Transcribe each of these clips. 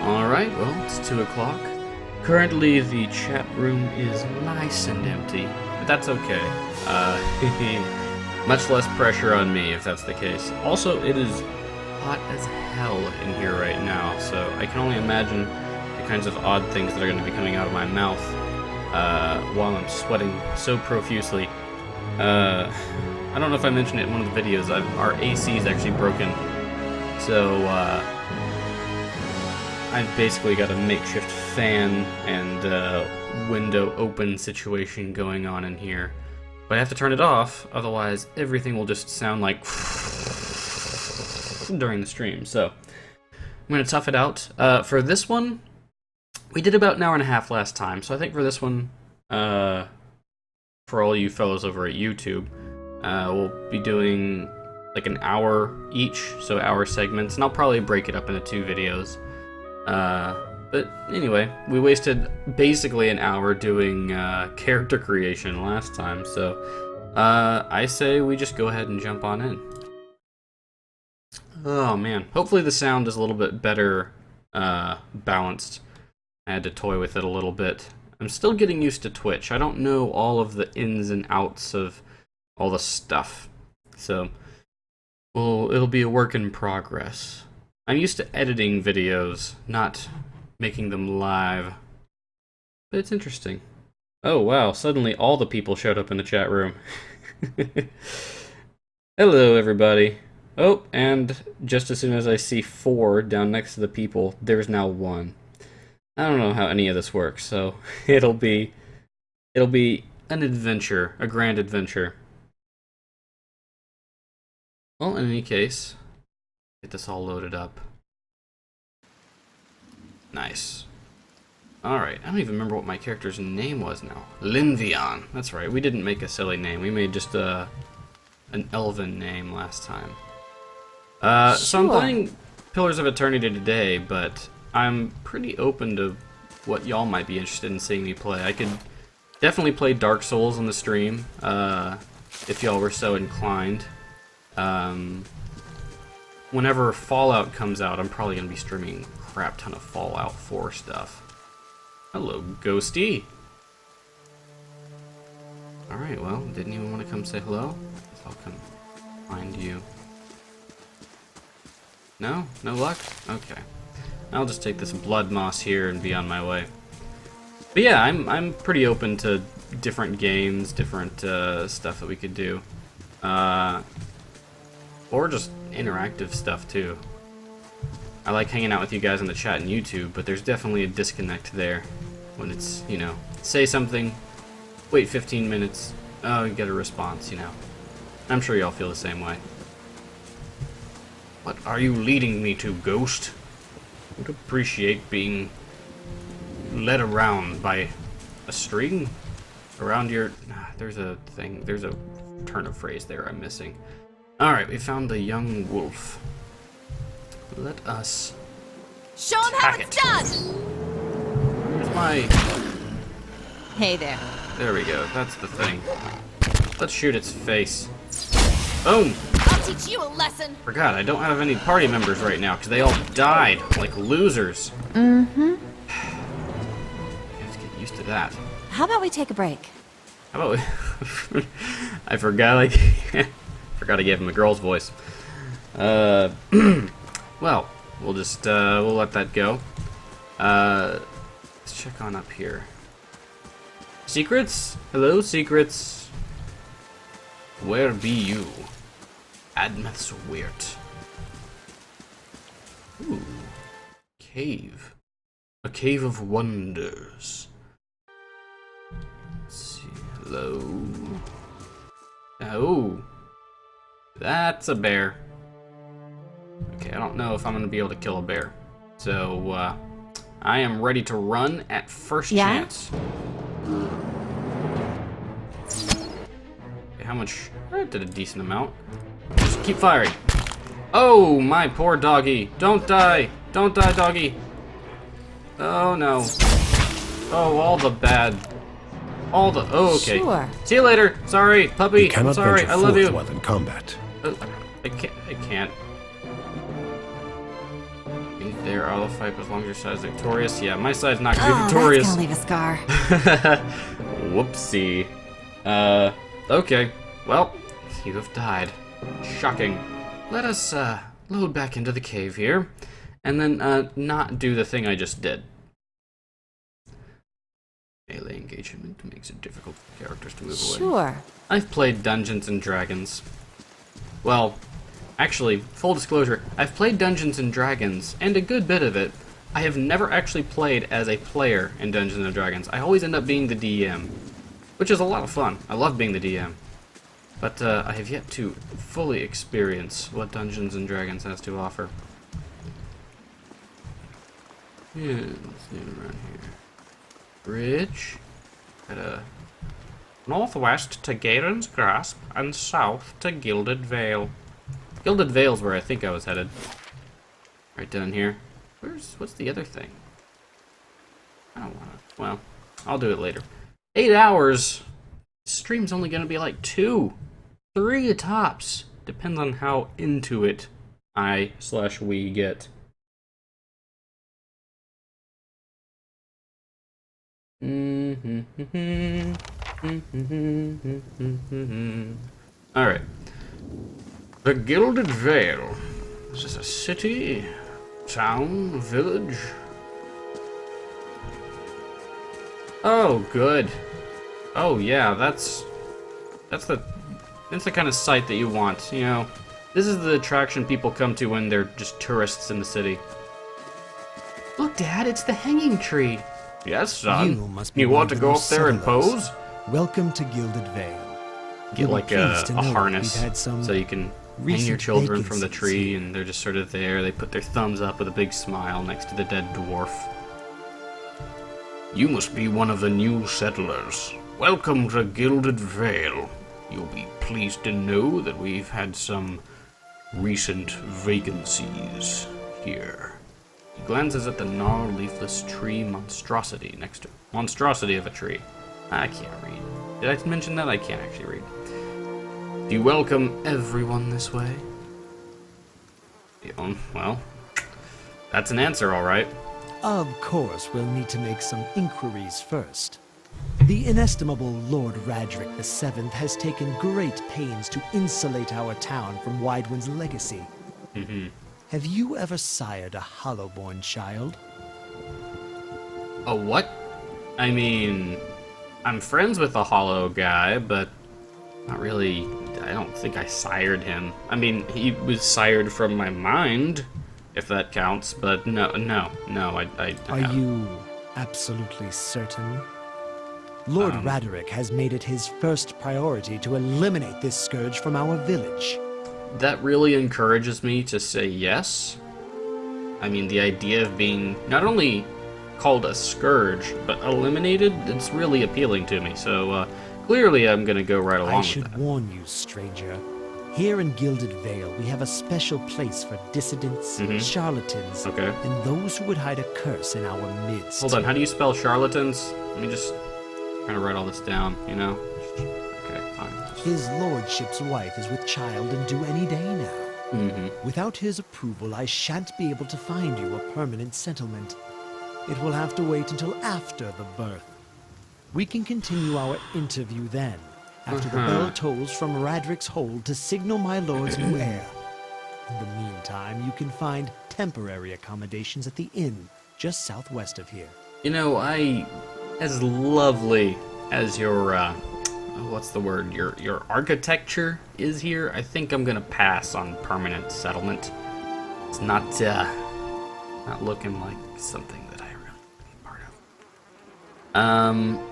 Alright, well, it's 2 o'clock. Currently, the chat room is nice and empty, but that's okay. Much less pressure on me if that's the case. Also, it is hot as hell in here right now, so I can only imagine the kinds of odd things that are going to be coming out of my mouth while I'm sweating so profusely. I don't know if I mentioned it in one of the videos, our AC is actually broken, so I've basically got a makeshift fan and window open situation going on in here. But I have to turn it off, otherwise everything will just sound like during the stream. So I'm going to tough it out. For this one, we did about an hour and a half last time, so I think for this one, for all you fellows over at YouTube, we'll be doing like an hour each, so hour segments, and I'll probably break it up into 2 videos. But anyway, we wasted basically an hour doing character creation last time, so I say we just go ahead and jump on in. Oh man, hopefully the sound is a little bit better balanced. I had to toy with it a little bit. I'm still getting used to Twitch. I don't know all of the ins and outs of all the stuff, so it'll be a work in progress. I'm used to editing videos, not making them live. But it's interesting. Oh wow, suddenly all the people showed up in the chat room. Hello everybody. Oh, and just as soon as I see 4 down next to the people, there's now 1. I don't know how any of this works, so it'll be an adventure, a grand adventure. Well, in any case, get this all loaded up. Nice. Alright, I don't even remember what my character's name was now. Linvion. That's right, we didn't make a silly name. We made just an elven name last time. So I'm playing Pillars of Eternity today, but I'm pretty open to what y'all might be interested in seeing me play. I could definitely play Dark Souls on the stream, if y'all were so inclined. Whenever Fallout comes out, I'm probably going to be streaming a crap ton of Fallout 4 stuff. Hello, Ghosty! Alright, well, didn't even want to come say hello? Guess I'll come find you. No? No luck? Okay. I'll just take this blood moss here and be on my way. But yeah, I'm pretty open to different games, different stuff that we could do. Or just interactive stuff too. I like hanging out with you guys on the chat and YouTube, but there's definitely a disconnect there when it's, you know, say something, wait 15 minutes, oh, you get a response, you know. I'm sure y'all feel the same way. What are you leading me to, Ghost? I would appreciate being led around by a string around your... There's a thing, there's a turn of phrase there I'm missing. Alright, we found a young wolf. Let us show him how it's done! Where's my... Hey there. There we go, that's the thing. Let's shoot its face. Boom! I'll teach you a lesson! Forgot, I don't have any party members right now, because they all died, like losers. Mm-hmm. You have to get used to that. How about we take a break? How about we... I forgot I gave him a girl's voice. Well, we'll just, we'll let that go. Let's check on up here. Secrets? Hello, secrets. Where be you? Admeth's Weird. Ooh. Cave. A cave of wonders. Let's see. Hello. Oh. That's a bear. Okay, I don't know if I'm going to be able to kill a bear. So, I am ready to run at first chance. Okay, how much? I did a decent amount. Just keep firing. Oh, my poor doggy. Don't die. Don't die, doggy. Oh, no. Oh, all the bad all the... Oh, okay. Sure. See you later. Sorry, puppy. You cannot I'm sorry. venture I love forth you. while in combat. I can't. Be there, I'll fight as long as your side's victorious. Yeah, my side's not gonna be victorious. That's gonna leave a scar. Whoopsie. Okay. Well, you have died. Shocking. Let us, load back into the cave here, and then, not do the thing I just did. Melee engagement makes it difficult for characters to move away. Sure. I've played Dungeons and Dragons. Well, actually, full disclosure, I've played Dungeons and Dragons, and a good bit of it. I have never actually played as a player in Dungeons and Dragons. I always end up being the DM, which is a lot of fun. I love being the DM. But I have yet to fully experience what Dungeons and Dragons has to offer. Yeah, let's see around here. Bridge. At northwest to Gairen's Grasp and south to Gilded Vale. Gilded Vale's where I think I was headed. Right down here. What's the other thing? I don't wanna. Well, I'll do it later. 8 hours. Stream's only gonna be like 2, 3 tops. Depends on how into it we get. Alright. The Gilded Vale. Is this a city? Town? Village? Oh, good. Oh, yeah, that's the kind of site that you want, you know. This is the attraction people come to when they're just tourists in the city. Look, Dad, it's the hanging tree. Yes, son. You must be You one want of to go those up there and settlers. pose? Welcome to Gilded Vale. Get You'll be like pleased to a know that harness we've had some so you can hang your recent children from the vacancies tree, here. and they're just sort of there. They put their thumbs up with a big smile next to the dead dwarf. You must be one of the new settlers. Welcome to Gilded Vale. You'll be pleased to know that we've had some recent vacancies here. He glances at the gnarled leafless tree monstrosity next to him. Monstrosity of a tree. I can't read. Did I mention that? I can't actually read. Do you welcome everyone this way? Well, that's an answer, all right. Of course, we'll need to make some inquiries first. The inestimable Lord Radric VII has taken great pains to insulate our town from Widewind's legacy. Have you ever sired a Hollowborn child? A what? I mean, I'm friends with the Hollow guy, but not really. I don't think I sired him. I mean, he was sired from my mind, if that counts, but no, I Are you absolutely certain? Lord Radric has made it his first priority to eliminate this scourge from our village. That really encourages me to say yes. I mean, the idea of being not only called a scourge, but eliminated, it's really appealing to me. So, clearly I'm gonna go right along I with should that. warn you, stranger. Here in Gilded Vale, we have a special place for dissidents, charlatans, Okay. and those who would hide a curse in our midst. Hold on, how do you spell charlatans? Let me just try to write all this down, you know? Okay, fine. His lordship's wife is with child and due any day now. Without his approval, I shan't be able to find you a permanent settlement. It will have to wait until after the birth. We can continue our interview then, after the bell tolls from Radric's hold to signal my lord's new heir. In the meantime, you can find temporary accommodations at the inn just southwest of here. You know, as lovely as your, what's the word? Your architecture is here, I think I'm gonna pass on permanent settlement. It's not looking like something that I really want to be part of.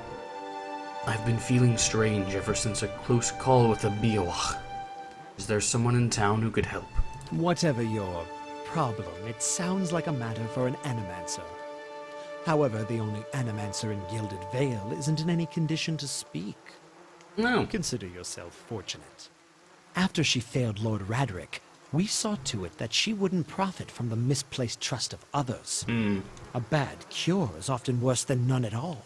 I've been feeling strange ever since a close call with a Biowach. Is there someone in town who could help? Whatever your problem, it sounds like a matter for an animancer. However, the only animancer in Gilded Vale isn't in any condition to speak. No. Consider yourself fortunate. After she failed Lord Radric, we saw to it that she wouldn't profit from the misplaced trust of others. A bad cure is often worse than none at all.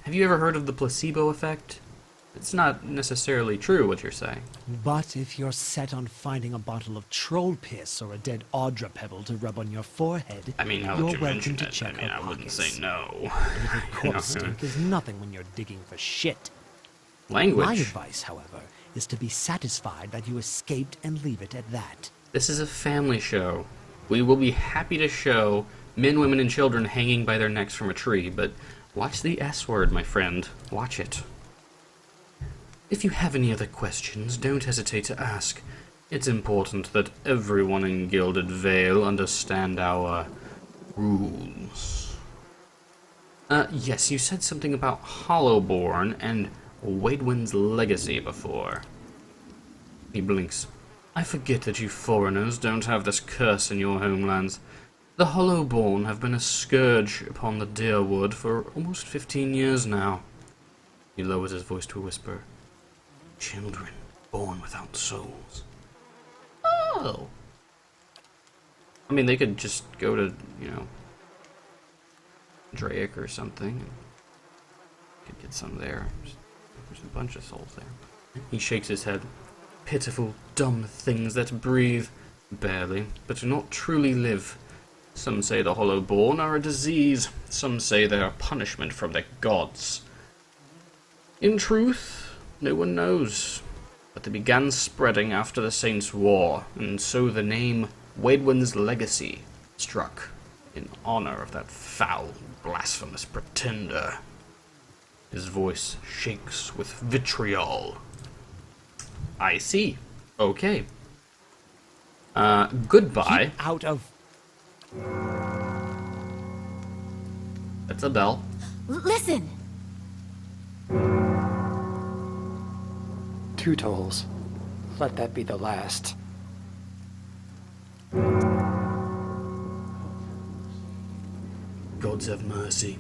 Have you ever heard of the placebo effect? It's not necessarily true what you're saying. But if you're set on finding a bottle of troll piss or a dead Audra pebble to rub on your forehead, I mean, now you're that you welcome mention to it, check I mean, her I wouldn't pockets. say no. A little corpse stink is nothing when you're digging for shit. Language. My advice, however, is to be satisfied that you escaped and leave it at that. This is a family show. We will be happy to show men, women, and children hanging by their necks from a tree, but watch the S word, my friend. Watch it. If you have any other questions, don't hesitate to ask. It's important that everyone in Gilded Vale understand our rules. Yes, you said something about Hollowborn and Waidwin's legacy before. He blinks. I forget that you foreigners don't have this curse in your homelands. The Hollowborn have been a scourge upon the Deerwood for almost 15 years now. He lowers his voice to a whisper. Children born without souls. Oh. I mean, they could just go to, you know, Drake or something. And could get some there. There's a bunch of souls there. He shakes his head. Pitiful, dumb things that breathe, barely, but do not truly live. Some say the Hollowborn are a disease. Some say they are punishment from the gods. In truth, no one knows, but they began spreading after the Saints' War, and so the name Waidwin's Legacy struck in honor of that foul, blasphemous pretender. His voice shakes with vitriol. I see. Okay. Goodbye. Keep out of... That's a bell. Listen! 2 tolls. Let that be the last. Gods have mercy.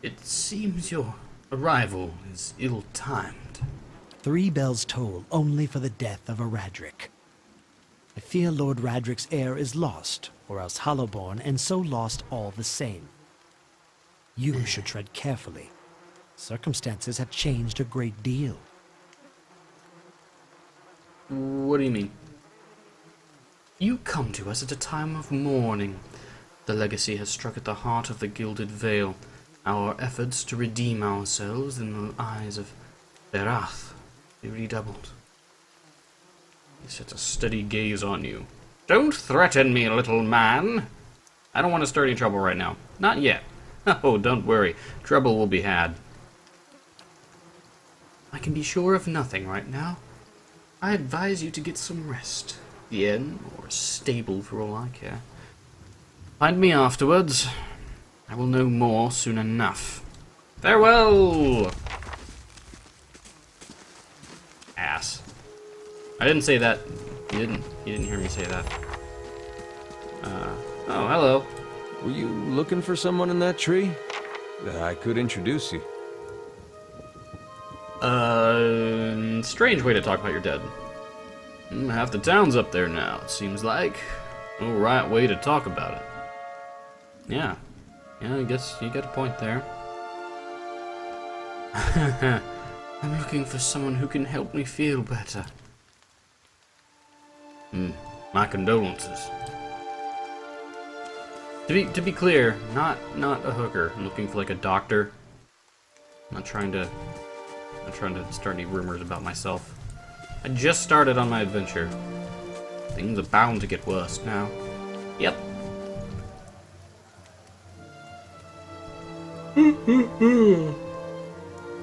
It seems your arrival is ill-timed. 3 bells toll only for the death of a Radric. I fear Lord Radric's heir is lost, or else Hollowborn, and so lost all the same. You should tread carefully. Circumstances have changed a great deal. What do you mean? You come to us at a time of mourning. The legacy has struck at the heart of the Gilded Vale. Our efforts to redeem ourselves in the eyes of Berath be redoubled. He sets a steady gaze on you. Don't threaten me, little man! I don't want to start any trouble right now. Not yet. Oh, don't worry. Trouble will be had. I can be sure of nothing right now. I advise you to get some rest. The inn, or a stable for all I care. Find me afterwards. I will know more soon enough. Farewell! Ass. I didn't say that. You didn't hear me say that. Oh, hello. Were you looking for someone in that tree? I could introduce you. Strange way to talk about your dead. Half the town's up there now, it seems like. No right way to talk about it. Yeah, I guess you get a point there. I'm looking for someone who can help me feel better. My condolences. To be clear, not a hooker. I'm looking for like a doctor. I'm not trying to start any rumors about myself. I just started on my adventure. Things are bound to get worse now. Yep.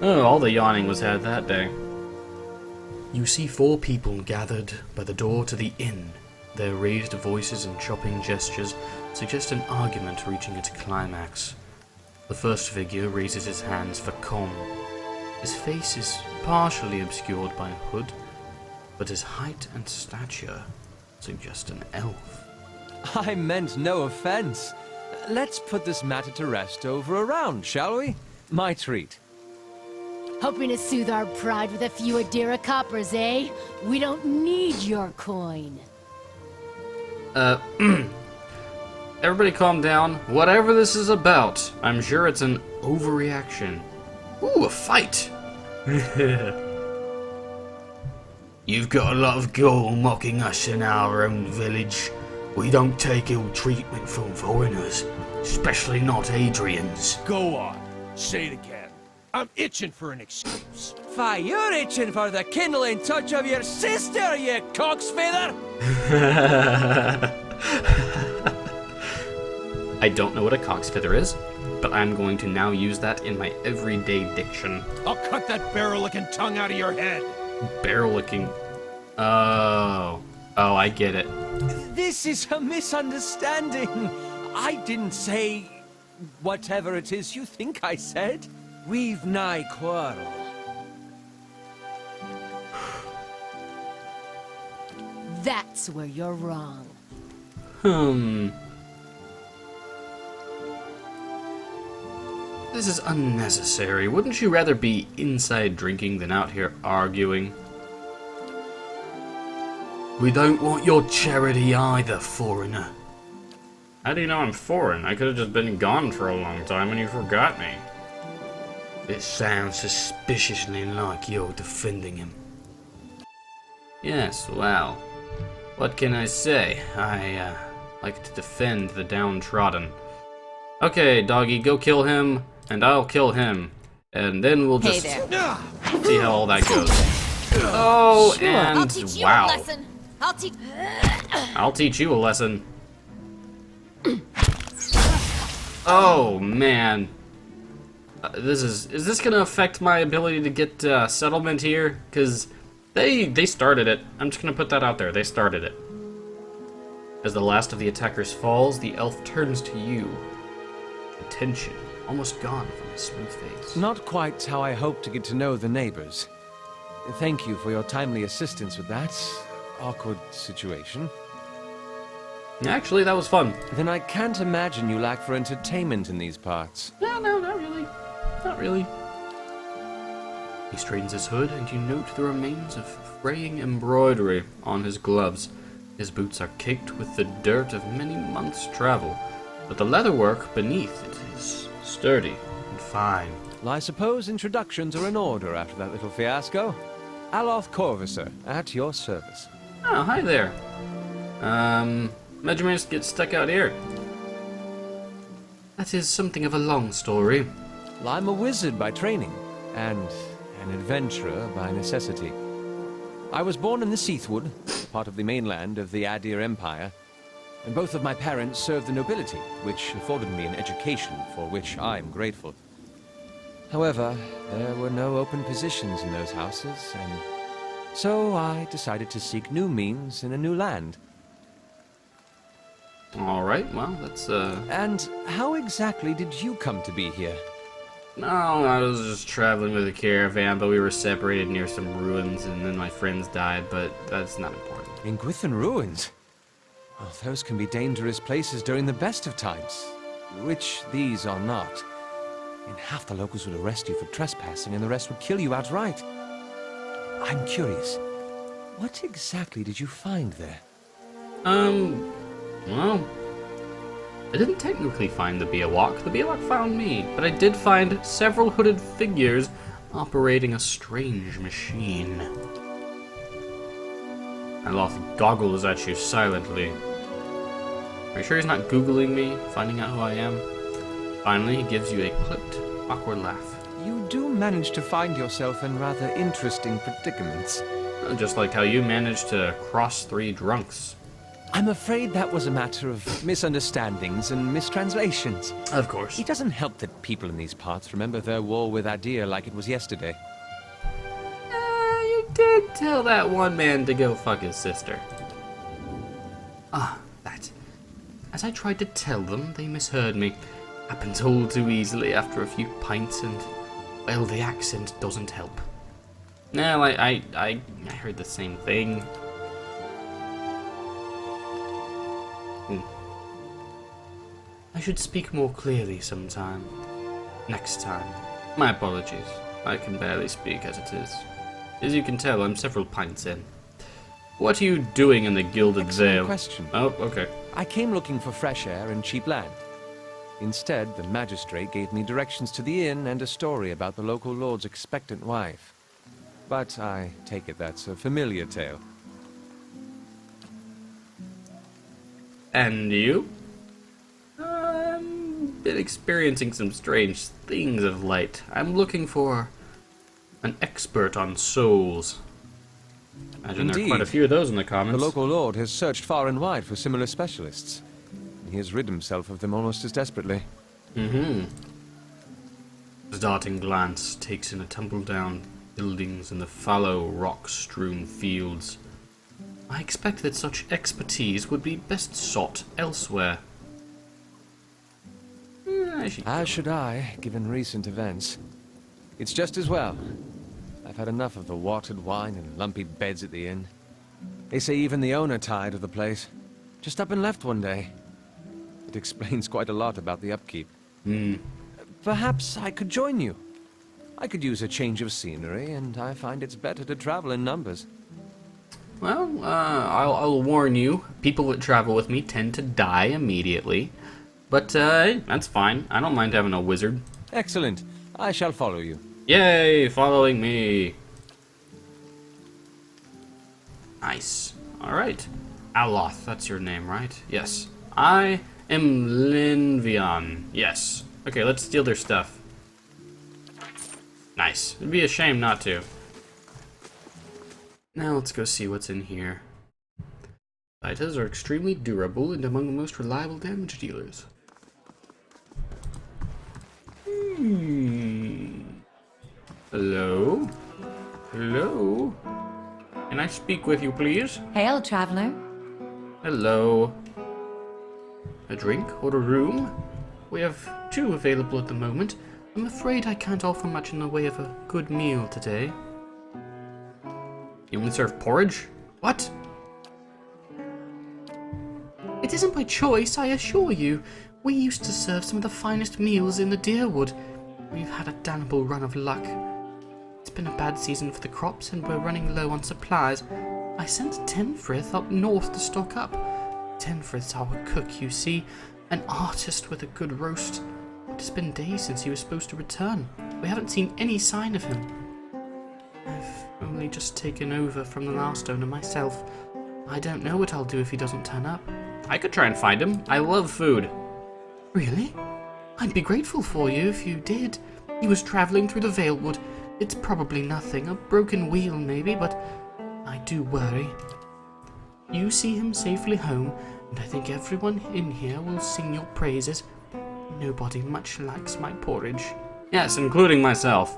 Oh, all the yawning was had that day. You see 4 people gathered by the door to the inn. Their raised voices and chopping gestures suggest an argument reaching its climax. The first figure raises his hands for calm. His face is partially obscured by a hood, but his height and stature suggest an elf. I meant no offense. Let's put this matter to rest over a round, shall we? My treat. Hoping to soothe our pride with a few Adira coppers, eh? We don't need your coin. everybody calm down. Whatever this is about, I'm sure it's an overreaction. Ooh, a fight! You've got a lot of gall mocking us in our own village. We don't take ill treatment from foreigners, especially not Adrians. Go on. Say it again. I'm itching for an excuse. Fie, you're itching for the kindling touch of your sister, you cocksfeather! I don't know what a cocksfeather is, but I'm going to now use that in my everyday diction. I'll cut that barrel-licking tongue out of your head. Barrel licking. Oh, I get it. This is a misunderstanding. I didn't say whatever it is you think I said. We've nigh quarrel. That's where you're wrong. This is unnecessary. Wouldn't you rather be inside drinking than out here arguing? We don't want your charity either, foreigner. How do you know I'm foreign? I could have just been gone for a long time and you forgot me. It sounds suspiciously like you're defending him. Yes, well, what can I say? I like to defend the downtrodden. Okay, doggy, go kill him, and I'll kill him. And then we'll just see how all that goes. Oh, Sure. and I'll teach you wow. a lesson. I'll teach you a lesson. Oh, man. Is this gonna affect my ability to get settlement here? Because they started it. I'm just gonna put that out there. They started it. As the last of the attackers falls, the elf turns to you. The tension almost gone from his smooth face. Not quite how I hoped to get to know the neighbors. Thank you for your timely assistance with that awkward situation. Actually, that was fun. Then I can't imagine you lack for entertainment in these parts. No, not really. Not really. He straightens his hood, and you note the remains of fraying embroidery on his gloves. His boots are caked with the dirt of many months' travel, but the leatherwork beneath it is sturdy and fine. Well, I suppose introductions are in order after that little fiasco. Aloth Corvisor, at your service. Oh, hi there. How'd you manage to get stuck out here? That is something of a long story. Well, I'm a wizard by training, and an adventurer by necessity. I was born in the Seathwood, part of the mainland of the Adir Empire, and both of my parents served the nobility, which afforded me an education for which I'm grateful. However, there were no open positions in those houses, and so I decided to seek new means in a new land. Alright, well, that's, And how exactly did you come to be here? No, I was just traveling with a caravan, but we were separated near some ruins, and then my friends died, but that's not important. In Gwithan Ruins? Well, those can be dangerous places during the best of times, which these are not. And half the locals would arrest you for trespassing, and the rest would kill you outright. I'm curious, what exactly did you find there? Well, I didn't technically find the Biawak. The Biawak found me, but I did find several hooded figures operating a strange machine. Aloth goggles at you silently. Are you sure he's not Googling me, finding out who I am? Finally, he gives you a clipped, awkward laugh. You do manage to find yourself in rather interesting predicaments. Just like how you managed to cross 3 drunks. I'm afraid that was a matter of misunderstandings and mistranslations. Of course. It doesn't help that people in these parts remember their war with Adir like it was yesterday. You did tell that one man to go fuck his sister. That. As I tried to tell them, they misheard me. Happens all too easily after a few pints and, well, the accent doesn't help. No, I heard the same thing. I should speak more clearly sometime. Next time. My apologies. I can barely speak as it is. As you can tell, I'm several pints in. What are you doing in the Gilded Excellent Vale? question. Oh, okay. I came looking for fresh air and cheap land. Instead, the magistrate gave me directions to the inn and a story about the local lord's expectant wife. But I take it that's a familiar tale. And you? Been experiencing some strange things of late. I'm looking for an expert on souls. Imagine there are quite a few of those in the comments. The local lord has searched far and wide for similar specialists. He has rid himself of them almost as desperately. Mm-hmm. His darting glance takes in a tumble-down buildings and the fallow, rock-strewn fields. I expect that such expertise would be best sought elsewhere. As should I, given recent events. It's just as well. I've had enough of the watered wine and lumpy beds at the inn. They say even the owner tired of the place. Just up and left one day. It explains quite a lot about the upkeep. Perhaps I could join you. I could use a change of scenery, and I find it's better to travel in numbers. Well, I'll warn you, people that travel with me tend to die immediately. But, that's fine. I don't mind having a wizard. Excellent. I shall follow you. Yay, following me. Nice. Alright. Aloth, that's your name, right? Yes. I am Linvian. Yes. Okay, let's steal their stuff. Nice. It'd be a shame not to. Now let's go see what's in here. Vitas are extremely durable and among the most reliable damage dealers. Hello? Hello? Can I speak with you, please? Hail, traveler. Hello. A drink or a room? We have two available at the moment. I'm afraid I can't offer much in the way of a good meal today. You want to serve porridge? What? It isn't by choice, I assure you. We used to serve some of the finest meals in the Deerwood. We've had a damnable run of luck. It's been a bad season for the crops, and we're running low on supplies. I sent Tenfrith up north to stock up. Tenfrith's our cook, you see, an artist with a good roast. It's been days since he was supposed to return. We haven't seen any sign of him. I've only just taken over from the last owner myself. I don't know what I'll do if he doesn't turn up. I could try and find him. I love food. Really? I'd be grateful for you if you did. He was traveling through the Valewood. It's probably nothing, a broken wheel maybe, but I do worry. You see him safely home, and I think everyone in here will sing your praises. Nobody much likes my porridge. Yes, including myself.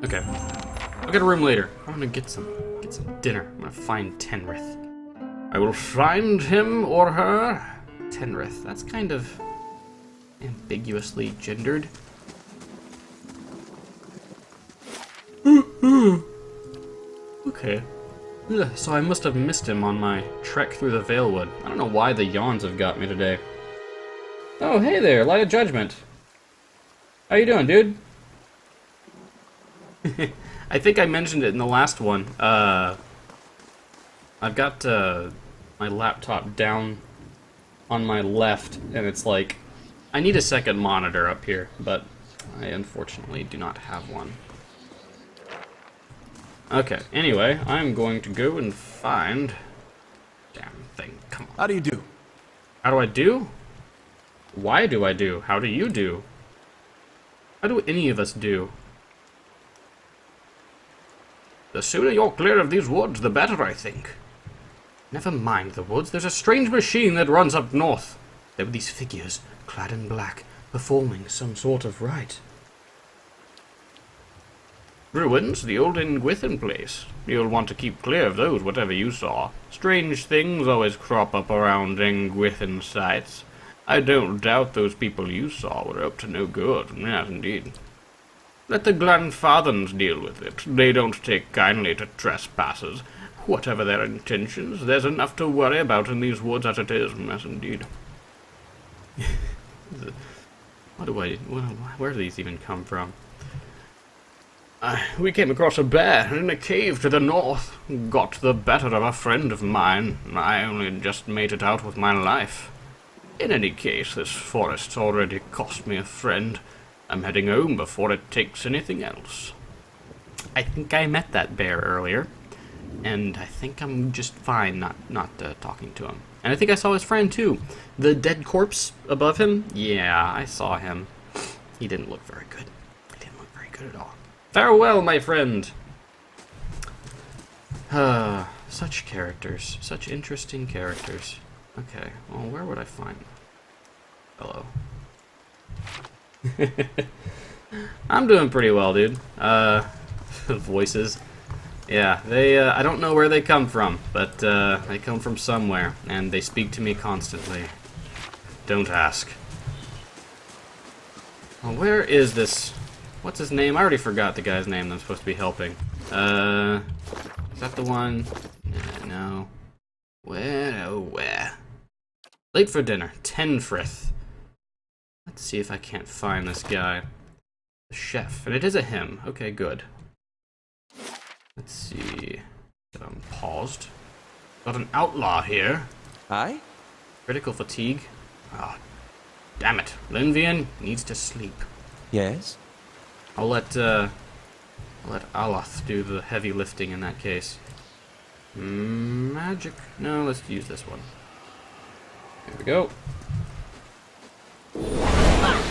Okay. I'll get a room later. I'm gonna get some dinner. I'm gonna find Tenrith. I will find him or her. Tenrith. That's kind of ambiguously gendered. Okay. Ugh, so I must have missed him on my trek through the Valewood. I don't know why the yawns have got me today. Oh, hey there, Light of Judgment. How you doing, dude? I think I mentioned it in the last one. I've got my laptop down on my left, and it's like, I need a second monitor up here, but I unfortunately do not have one. Okay, anyway, I'm going to go and find... Damn thing, come on. How do you do? How do I do? Why do I do? How do you do? How do any of us do? The sooner you're clear of these woods, the better, I think. Never mind the woods, there's a strange machine that runs up north. There were these figures, clad in black, performing some sort of rite. Ruins, the old Ingwithin place. You'll want to keep clear of those, whatever you saw. Strange things always crop up around Ingwithin sites. I don't doubt those people you saw were up to no good. Yes, indeed. Let the Glanfathans deal with it. They don't take kindly to trespassers. Whatever their intentions, there's enough to worry about in these woods as it is. Yes, indeed. Where do these even come from? We came across a bear in a cave to the north. Got the better of a friend of mine. I only just made it out with my life. In any case, this forest's already cost me a friend. I'm heading home before it takes anything else. I think I met that bear earlier, and I think I'm just fine not talking to him. And I think I saw his friend too. The dead corpse above him? Yeah, I saw him. He didn't look very good. He didn't look very good at all. Farewell, my friend! Such characters. Such interesting characters. Okay, well, where would I find them? Hello. I'm doing pretty well, dude. Voices. Yeah, they, I don't know where they come from, but, they come from somewhere, and they speak to me constantly. Don't ask. Well, where is this? What's his name? I already forgot the guy's name that I'm supposed to be helping. Is that the one? No. Where, oh, where? Late for dinner. Tenfrith. Let's see if I can't find this guy. The chef. And it is a him. Okay, good. Let's see. I'm paused. Got an outlaw here. Aye? Critical fatigue. Ah, damn it. Linvian needs to sleep. Yes? I'll let Aloth do the heavy lifting in that case. Magic. No, let's use this one. Here we go.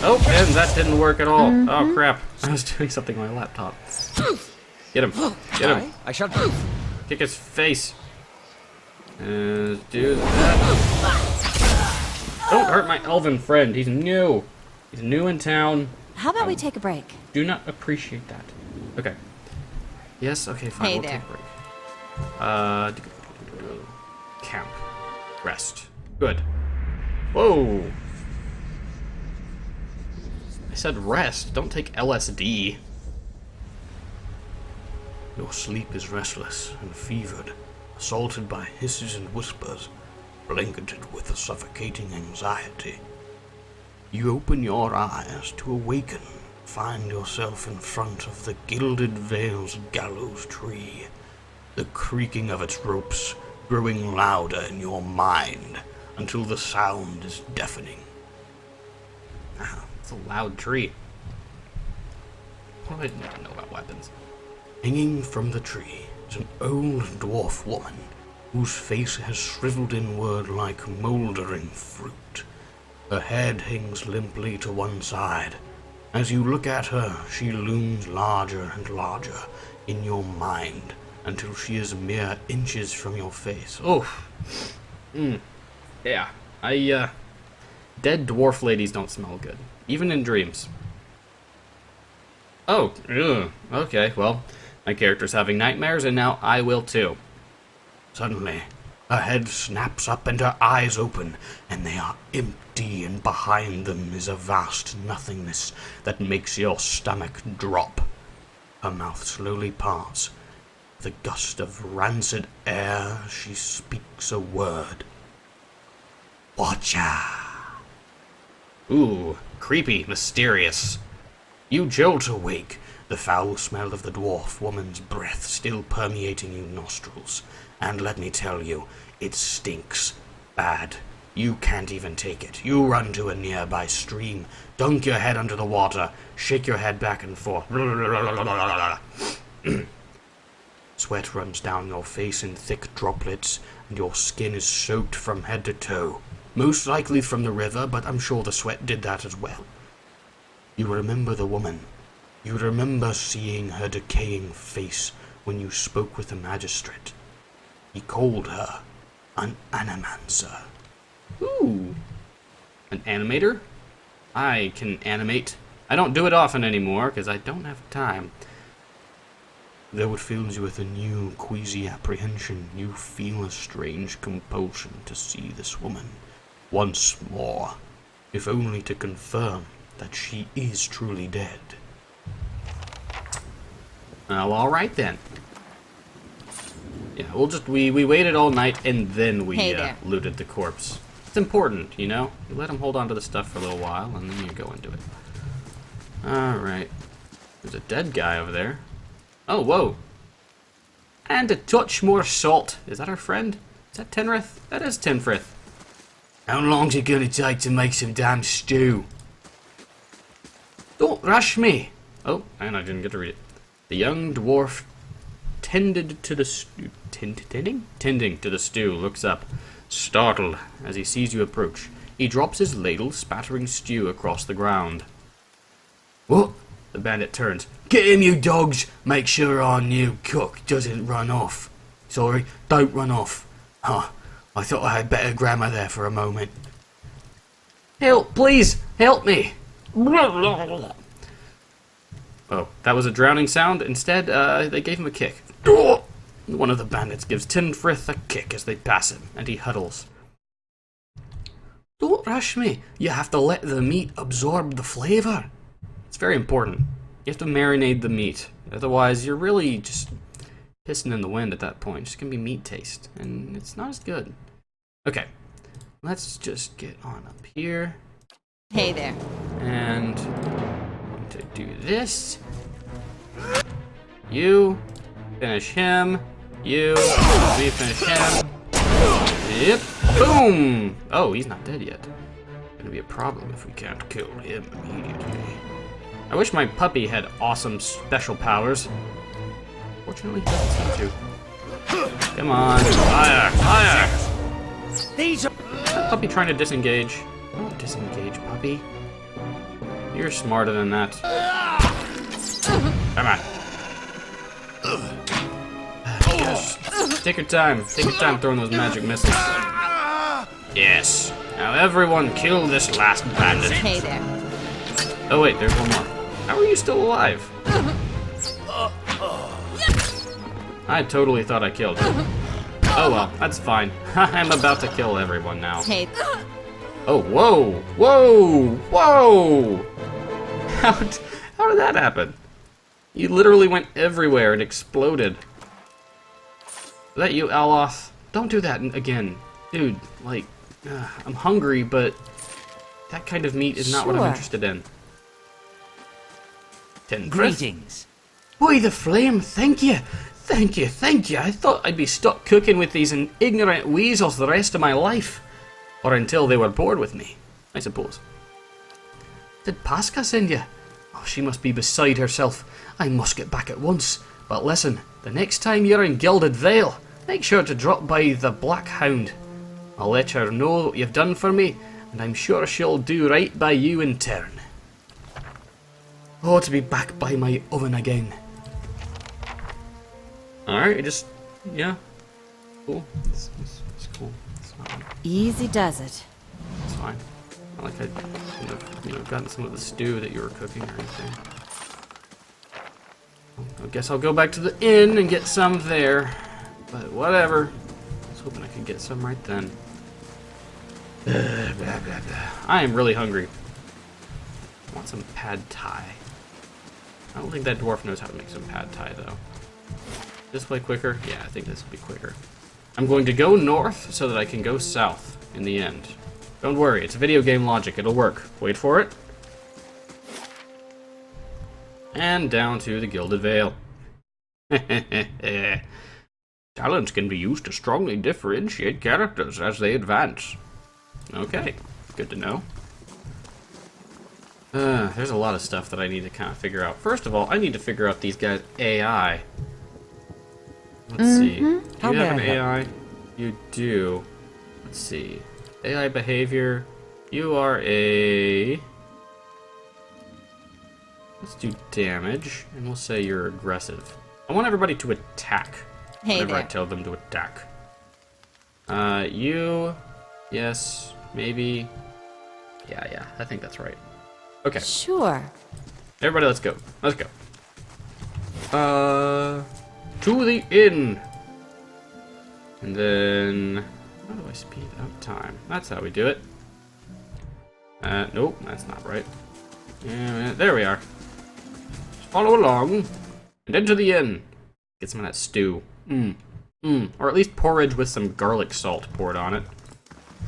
Oh, and that didn't work at all. Oh, crap. I was doing something on my laptop. Get him. Get him. Aye? I shall. Kick his face. Do that. Don't hurt my elven friend. He's new. He's new in town. How about we take a break? Do not appreciate that. Okay. Yes, okay, fine. Hey We'll there. take a break. Camp. Rest. Good. Whoa. I said rest. Don't take LSD. Your sleep is restless and fevered, assaulted by hisses and whispers, blanketed with a suffocating anxiety. You open your eyes to awaken, find yourself in front of the gilded veil's gallows tree, the creaking of its ropes growing louder in your mind until the sound is deafening. Ah, it's a loud tree. What do I need to know about weapons? Hanging from the tree is an old dwarf woman whose face has shriveled inward like mouldering fruit. Her head hangs limply to one side. As you look at her, she looms larger and larger in your mind until she is mere inches from your face. Oh. Yeah. Dead dwarf ladies don't smell good. Even in dreams. Oh. Ugh. Okay, well, my character's having nightmares, and now I will too. Suddenly, her head snaps up and her eyes open, and they are empty, and behind them is a vast nothingness that makes your stomach drop. Her mouth slowly parts. With a gust of rancid air, she speaks a word. Watcha! Ooh, creepy, mysterious. You jolt awake, the foul smell of the dwarf woman's breath still permeating your nostrils. And let me tell you, it stinks bad. You can't even take it. You run to a nearby stream, dunk your head under the water, shake your head back and forth. Sweat runs down your face in thick droplets, and your skin is soaked from head to toe. Most likely from the river, but I'm sure the sweat did that as well. You remember the woman. You remember seeing her decaying face when you spoke with the magistrate. He called her an animancer. Ooh. An animator? I can animate. I don't do it often anymore, because I don't have time. Though it fills you with a new, queasy apprehension, you feel a strange compulsion to see this woman once more, if only to confirm that she is truly dead. Well, alright then. Yeah, we waited all night and then we Hey there. looted the corpse. It's important, you know? You let him hold on to the stuff for a little while and then you go into it. Alright. There's a dead guy over there. Oh, whoa. And a touch more salt. Is that our friend? Is that Tenrith? That is Tenfrith. How long's it gonna take to make some damn stew? Don't rush me. Oh, and I didn't get to read it. The young dwarf tended to the stew. Tending to the stew, looks up, startled as he sees you approach. He drops his ladle, spattering stew across the ground. What? The bandit turns. Get him, you dogs! Make sure our new cook doesn't run off. Sorry, don't run off. Huh, I thought I had better grammar there for a moment. Help, please! Help me! Oh, that was a drowning sound. Instead, they gave him a kick. One of the bandits gives Tenfrith a kick as they pass him, and he huddles. Don't rush me. You have to let the meat absorb the flavor. It's very important. You have to marinate the meat. Otherwise, you're really just pissing in the wind at that point. It's just going to be meat taste, and it's not as good. Okay, let's just get on up here. Hey there. And to do this. You finish him. You we finish him. Yep. Boom! Oh, he's not dead yet. Gonna be a problem if we can't kill him immediately. I wish my puppy had awesome special powers. Fortunately, he doesn't seem to. Come on, fire, fire! These are That puppy trying to disengage. Don't disengage, puppy. You're smarter than that. Come on. Yes. Take your time. Take your time throwing those magic missiles. Yes. Now everyone kill this last bandit. Hey there. Oh wait, there's one more. How are you still alive? I totally thought I killed him. Oh well, that's fine. I'm about to kill everyone now. Hey. Oh, whoa! Whoa! Whoa! How did that happen? You literally went everywhere and exploded. Is that you, Aloth? Don't do that again. Dude, like, I'm hungry, but that kind of meat is not what I'm interested in. Greetings. Boy, the flame, thank you. Thank you, thank you. I thought I'd be stuck cooking with these ignorant weasels the rest of my life. Or until they were bored with me, I suppose. Did Pascha send you? Oh, she must be beside herself. I must get back at once. But listen, the next time you're in Gilded Vale, make sure to drop by the Black Hound. I'll let her know what you've done for me, and I'm sure she'll do right by you in turn. Oh, to be back by my oven again. Alright, yeah. Cool. It's cool. It's fine. Easy does it. It's fine. Not like I could have, gotten some of the stew that you were cooking or anything. I guess I'll go back to the inn and get some there. But whatever. I was hoping I could get some right then. I am really hungry. I want some pad thai. I don't think that dwarf knows how to make some pad thai though. This way quicker? Yeah, I think this will be quicker. I'm going to go north so that I can go south in the end. Don't worry, it's video game logic. It'll work. Wait for it. And down to the Gilded Vale. Talents can be used to strongly differentiate characters as they advance. Okay, good to know. There's a lot of stuff that I need to kind of figure out. First of all, I need to figure out these guys' AI. Let's see. Do you have an AI? You do. Let's see. AI behavior. You are a... Let's do damage, and we'll say you're aggressive. I want everybody to attack whenever I tell them to attack. You... Yes, maybe... Yeah, I think that's right. Okay. Sure. Everybody, let's go. Let's go. To the inn. And then... How do I speed up time? That's how we do it. Nope, that's not right. Yeah, there we are. Just follow along. And into the inn. Get some of that stew. Or at least porridge with some garlic salt poured on it.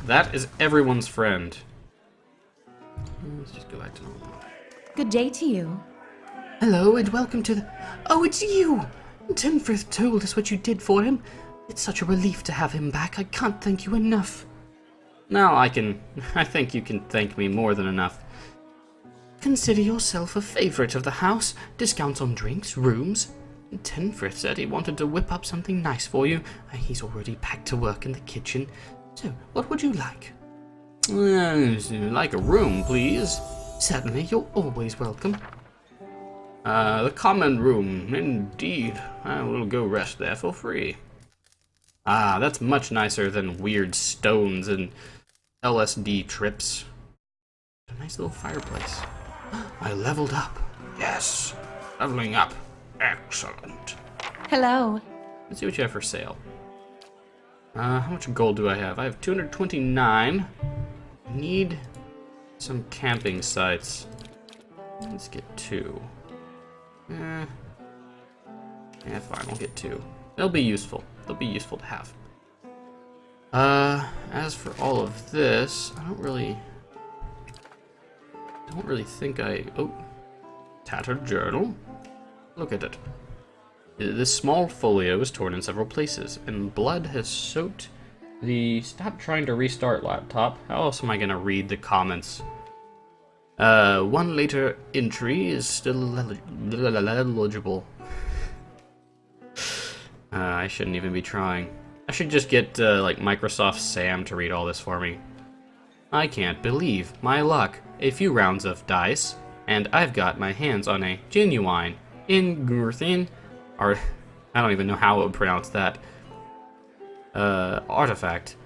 That is everyone's friend. Let's just go back to normal. Good day to you. Hello, and welcome to the... Oh, it's you! Tenfrith told us what you did for him. It's such a relief to have him back. I can't thank you enough. No, I think you can thank me more than enough. Consider yourself a favorite of the house. Discounts on drinks, rooms. Tenfrith said he wanted to whip up something nice for you. He's already back to work in the kitchen. So, what would you like? Like a room, please. Certainly, you're always welcome. The common room, indeed. I will go rest there for free. Ah, that's much nicer than weird stones and LSD trips. A nice little fireplace. I leveled up. Yes, leveling up. Excellent. Hello. Let's see what you have for sale. How much gold do I have? I have 229. I need some camping sites. Let's get 2. Yeah, fine, we'll get 2. They'll be useful. They'll be useful to have. As for all of this, I don't really think oh, tattered journal. Look at it. This small folio is torn in several places, and blood has soaked the... Stop trying to restart, laptop. How else am I gonna read the comments? One later entry is still eligible. I shouldn't even be trying. I should just get, like, Microsoft Sam to read all this for me. I can't believe my luck. A few rounds of dice, and I've got my hands on a genuine Ingurthin, or I don't even know how I would pronounce that, artifact.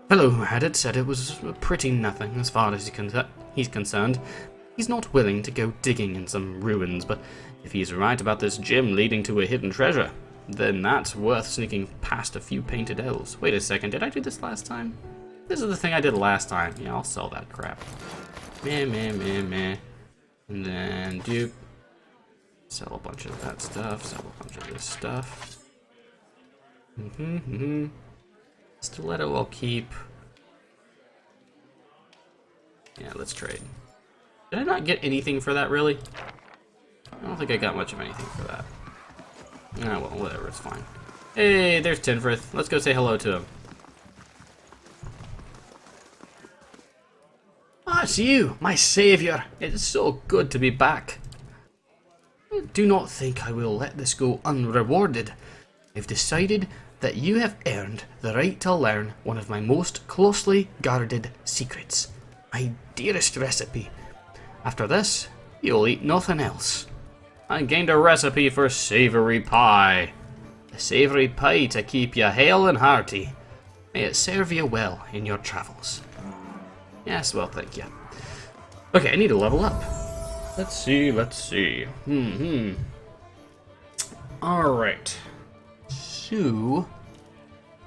Fellow who had it said it was pretty nothing as far as he's concerned. He's not willing to go digging in some ruins, but if he's right about this gem leading to a hidden treasure, then that's worth sneaking past a few painted elves. Wait a second, did I do this last time? This is the thing I did last time. Yeah, I'll sell that crap. Meh. And then dupe. Sell a bunch of that stuff, sell a bunch of this stuff. Stiletto I'll keep. Yeah, let's trade. Did I not get anything for that, really? I don't think I got much of anything for that. Ah, well, whatever, it's fine. Hey, there's Tenfrith. Let's go say hello to him. Ah, it's you, my savior. It's so good to be back. Do not think I will let this go unrewarded. I've decided that you have earned the right to learn one of my most closely guarded secrets. My dearest recipe. After this, you'll eat nothing else. I gained a recipe for savoury pie. A savoury pie to keep you hale and hearty. May it serve you well in your travels. Yes, well, thank you. Okay, I need to level up. Let's see. Alright. So,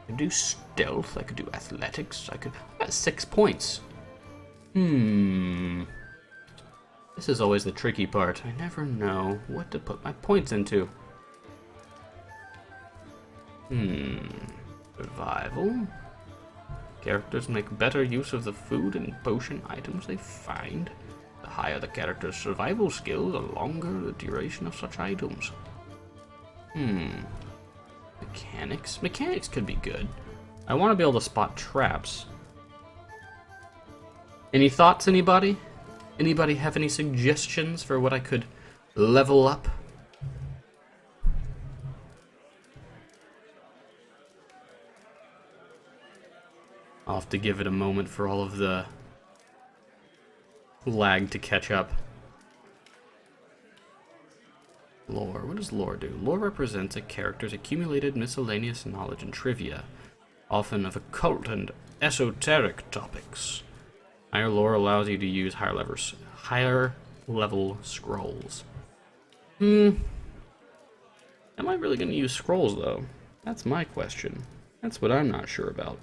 I could do stealth, I could do athletics, I got 6 points. This is always the tricky part. I never know what to put my points into. Survival. Characters make better use of the food and potion items they find. The higher the character's survival skill, the longer the duration of such items. Mechanics? Mechanics could be good. I want to be able to spot traps. Any thoughts, anybody? Anybody have any suggestions for what I could level up? I'll have to give it a moment for all of the lag to catch up. Lore. What does lore do? Lore represents a character's accumulated miscellaneous knowledge and trivia, often of occult and esoteric topics. Higher lore allows you to use higher level scrolls. Am I really going to use scrolls, though? That's my question. That's what I'm not sure about.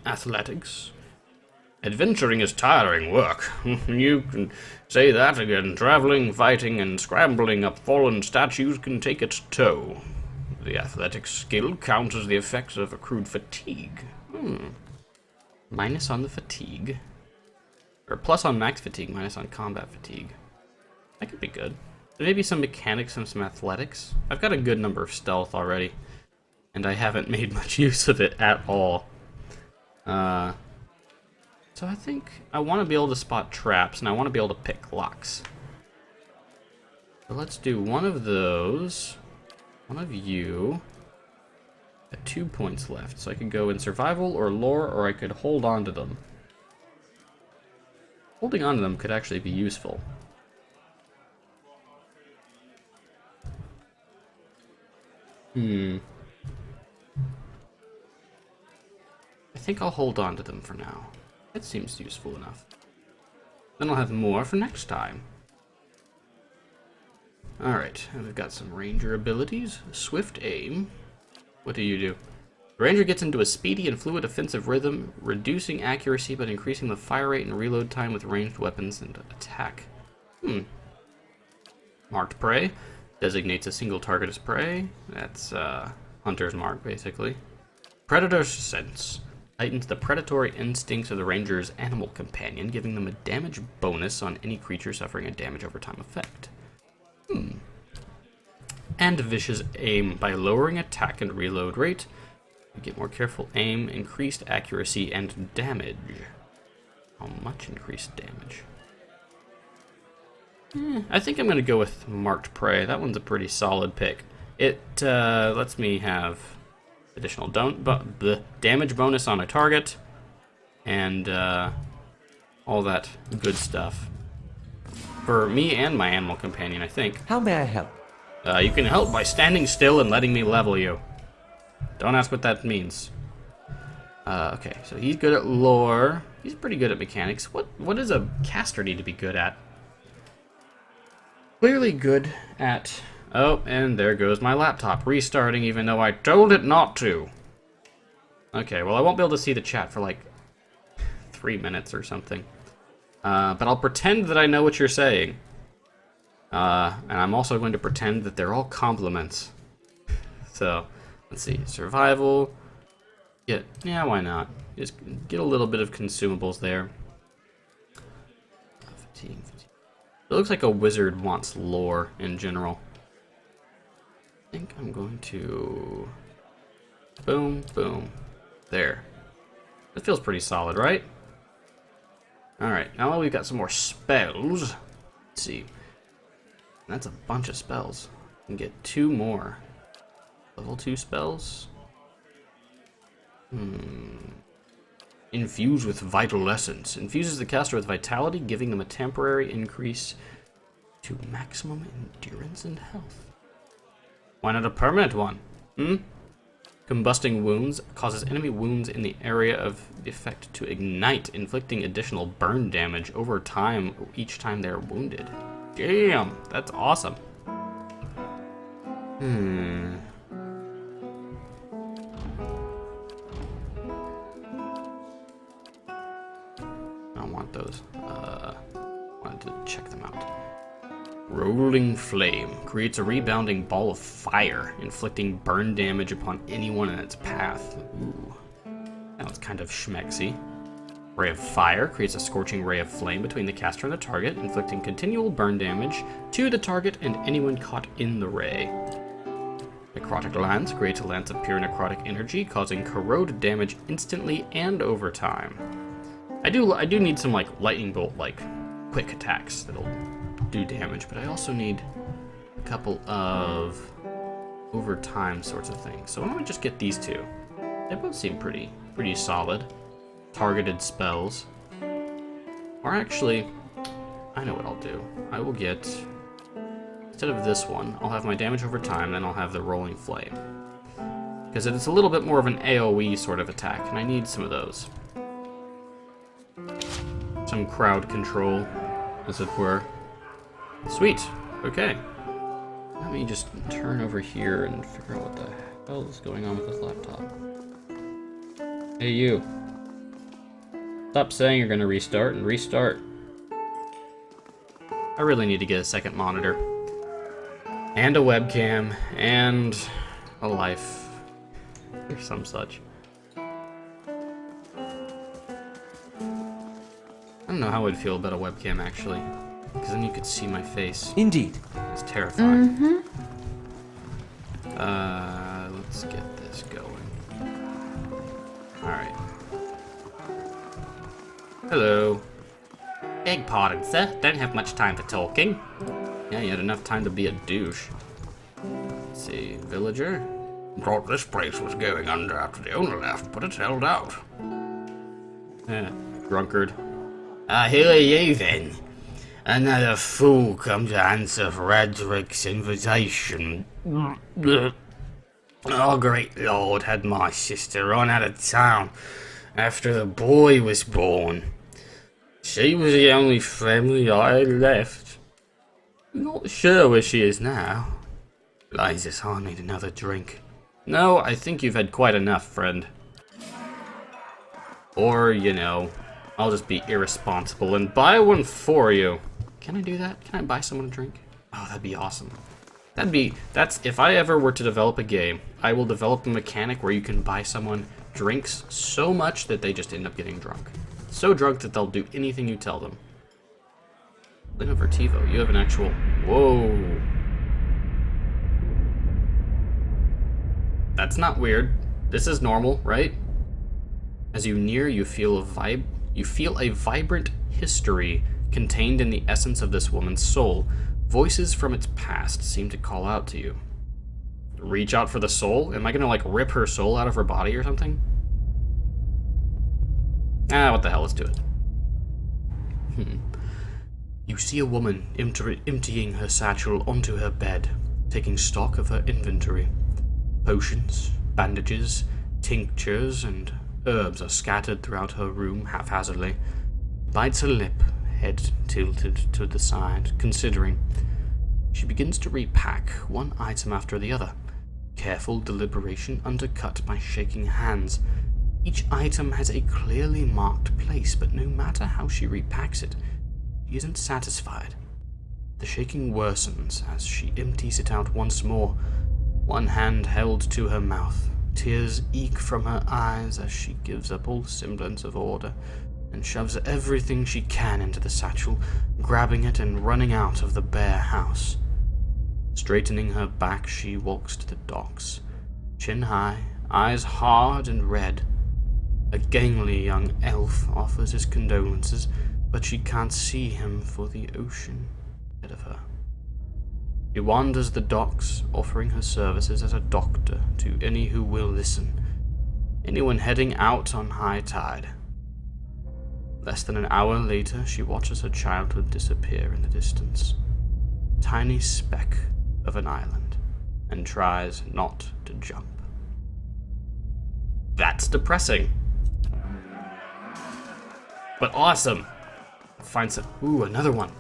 Athletics. Adventuring is tiring work. You can say that again. Traveling, fighting, and scrambling up fallen statues can take its toll. The athletics skill counters the effects of accrued fatigue. Minus on the fatigue. Or plus on max fatigue, minus on combat fatigue. That could be good. Maybe some mechanics and some athletics. I've got a good number of stealth already, and I haven't made much use of it at all. So I think I want to be able to spot traps, and I want to be able to pick locks. So let's do one of those. One of you. Got 2 points left, so I could go in survival or lore, or I could hold on to them. Holding on to them could actually be useful. I think I'll hold on to them for now. That seems useful enough. Then I'll have more for next time. Alright, and we've got some ranger abilities. Swift aim. What do you do? The ranger gets into a speedy and fluid offensive rhythm, reducing accuracy but increasing the fire rate and reload time with ranged weapons and attack. Marked prey. Designates a single target as prey. That's hunter's mark, basically. Predator's sense. Heightens the predatory instincts of the ranger's animal companion, giving them a damage bonus on any creature suffering a damage over time effect. And vicious aim. By lowering attack and reload rate, you get more careful aim, increased accuracy, and damage. How much increased damage? I think I'm going to go with Marked Prey. That one's a pretty solid pick. It lets me have additional damage bonus on a target, and all that good stuff. For me and my animal companion, I think. How may I help? You can help by standing still and letting me level you. Don't ask what that means. Okay, so he's good at lore. He's pretty good at mechanics. What does a caster need to be good at? Clearly good at... Oh, and there goes my laptop, restarting even though I told it not to. Okay, well I won't be able to see the chat for like 3 minutes or something. But I'll pretend that I know what you're saying. And I'm also going to pretend that they're all compliments. So, let's see. Survival. Yeah, why not? Just get a little bit of consumables there. Fatigue. It looks like a wizard wants lore in general. I think I'm going to... Boom, boom. There. That feels pretty solid, right? Alright, now we've got some more spells. Let's see. That's a bunch of spells. I can get 2 more. Level 2 spells? Infuse with Vital Essence. Infuses the caster with vitality, giving them a temporary increase to maximum endurance and health. Why not a permanent one? Combusting wounds causes enemy wounds in the area of the effect to ignite, inflicting additional burn damage over time each time they're wounded. Damn, that's awesome. I don't want those. Wanted to check them out. Rolling Flame creates a rebounding ball of fire, inflicting burn damage upon anyone in its path. Ooh, that was kind of schmexy. Ray of Fire creates a scorching ray of flame between the caster and the target, inflicting continual burn damage to the target and anyone caught in the ray. Necrotic Lance creates a lance of pure necrotic energy, causing corrode damage instantly and over time. I do need some like lightning bolt, like quick attacks that'll do damage, but I also need a couple of over time sorts of things. So why don't we just get these 2? They both seem pretty solid. Targeted spells. Or actually, I know what I'll do. I will get, instead of this one, I'll have my damage over time, then I'll have the Rolling Flame. Because it's a little bit more of an AoE sort of attack, and I need some of those. Some crowd control, as it were. Sweet. Okay. Let me just turn over here and figure out what the hell is going on with this laptop. Hey, you. Stop saying you're gonna restart and restart. I really need to get a second monitor. And a webcam. And a life. Or some such. I don't know how I'd feel about a webcam, actually. Because then you could see my face. Indeed. It's terrifying. Let's get this going. Alright. Hello. Beg pardon, sir. Don't have much time for talking. Yeah, you had enough time to be a douche. Let's see. Villager? Thought this place was going under after the owner left, but it's held out. Yeah. Drunkard. Who are you then? Another fool come to answer Frederick's invitation. Oh, great lord, had my sister run out of town after the boy was born. She was the only family I had left. Not sure where she is now. Lizus, I need another drink. No, I think you've had quite enough, friend. Or, you know, I'll just be irresponsible and buy one for you. Can I do that? Can I buy someone a drink? Oh, that'd be awesome. That's, if I ever were to develop a game, I will develop a mechanic where you can buy someone drinks so much that they just end up getting drunk. So drunk that they'll do anything you tell them. Lena Vertivo, you have an actual, whoa. That's not weird. This is normal, right? As you near, you feel a vibrant history contained in the essence of this woman's soul. Voices from its past seem to call out to you. Reach out for the soul? Am I gonna, like, rip her soul out of her body or something? Ah, what the hell, let's do it. You see a woman emptying her satchel onto her bed, taking stock of her inventory. Potions, bandages, tinctures, and herbs are scattered throughout her room haphazardly. Bites her lip, head tilted to the side, considering. She begins to repack one item after the other. Careful deliberation undercut by shaking hands. Each item has a clearly marked place, but no matter how she repacks it, she isn't satisfied. The shaking worsens as she empties it out once more, one hand held to her mouth. Tears eke from her eyes as she gives up all semblance of order and shoves everything she can into the satchel, grabbing it and running out of the bare house. Straightening her back, she walks to the docks, chin high, eyes hard and red. A gangly young elf offers his condolences, but she can't see him for the ocean ahead of her. She wanders the docks, offering her services as a doctor to any who will listen, anyone heading out on high tide. Less than an hour later, she watches her childhood disappear in the distance, a tiny speck of an island, and tries not to jump. That's depressing. But awesome. Find some. Ooh, another one.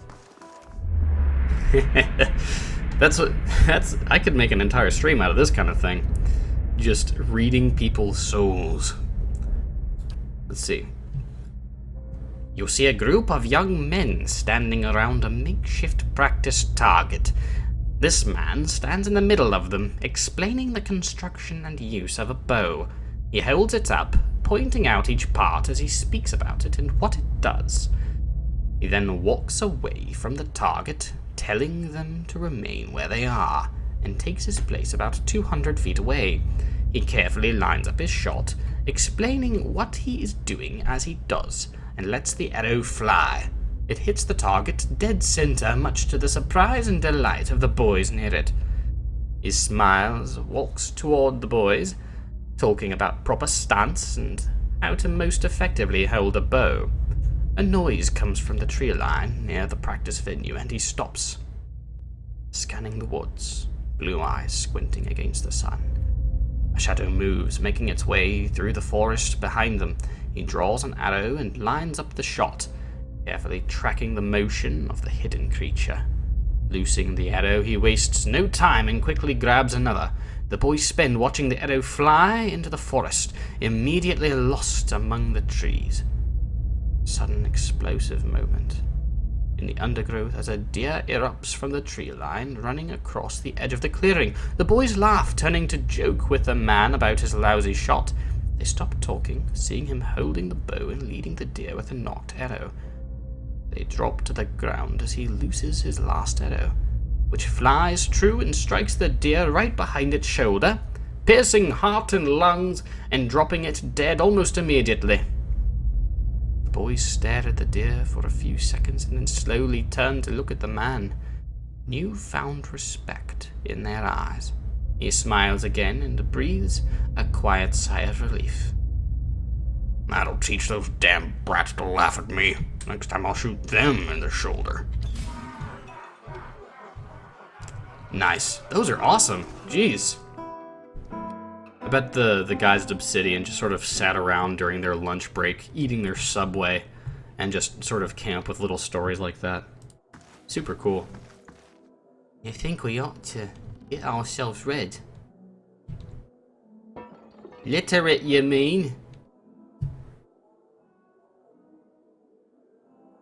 I could make an entire stream out of this kind of thing. Just reading people's souls. Let's see. You see a group of young men standing around a makeshift practice target. This man stands in the middle of them, explaining the construction and use of a bow. He holds it up, pointing out each part as he speaks about it and what it does. He then walks away from the target, telling them to remain where they are, and takes his place about 200 feet away. He carefully lines up his shot, explaining what he is doing as he does, and lets the arrow fly. It hits the target dead center, much to the surprise and delight of the boys near it. He smiles, walks toward the boys, talking about proper stance and how to most effectively hold a bow. A noise comes from the tree line near the practice venue, and he stops, scanning the woods, blue eyes squinting against the sun. A shadow moves, making its way through the forest behind them. He draws an arrow and lines up the shot, carefully tracking the motion of the hidden creature. Loosing the arrow, he wastes no time and quickly grabs another. The boys spend watching the arrow fly into the forest, immediately lost among the trees. Sudden explosive moment. In the undergrowth, as a deer erupts from the tree line, running across the edge of the clearing. The boys laugh, turning to joke with the man about his lousy shot. They stop talking, seeing him holding the bow and leading the deer with a knocked arrow. They drop to the ground as he looses his last arrow, which flies true and strikes the deer right behind its shoulder, piercing heart and lungs and dropping it dead almost immediately. The boys stare at the deer for a few seconds and then slowly turn to look at the man. Newfound respect in their eyes. He smiles again and breathes a quiet sigh of relief. That'll teach those damn brats to laugh at me. Next time I'll shoot them in the shoulder. Nice. Those are awesome. Jeez. I bet the guys at Obsidian just sort of sat around during their lunch break, eating their Subway, and just sort of came up with little stories like that. Super cool. You think we ought to get ourselves read? Literate, you mean?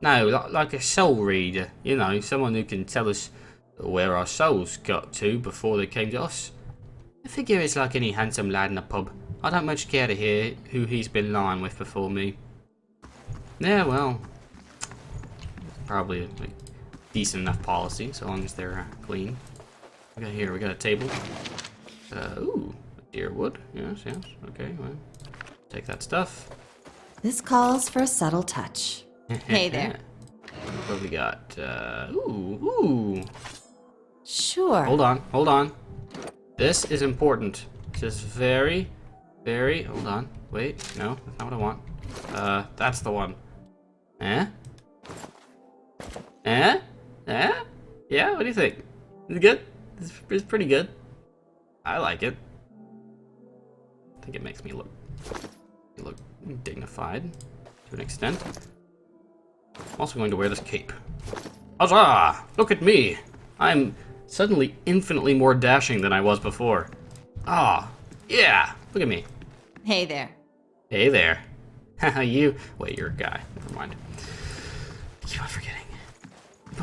No, like a soul reader. You know, someone who can tell us where our souls got to before they came to us. I figure it's like any handsome lad in a pub. I don't much care to hear who he's been lying with before me. Yeah, well, probably a decent enough policy, so long as they're clean. We got here, we got a table. Ooh, deer wood. Yes, okay, well, take that stuff. This calls for a subtle touch. Hey there. What we got? Ooh. Sure. Hold on. This is important. This is very, hold on. Wait, no, that's not what I want. That's the one. Eh? Yeah, what do you think? Is it good? It's pretty good. I like it. I think it makes me look dignified to an extent. I'm also going to wear this cape. Huzzah! Look at me! I'm suddenly infinitely more dashing than I was before. Ah, yeah! Look at me. Hey there. Hey there. Haha, you. Wait, you're a guy. Never mind. Keep on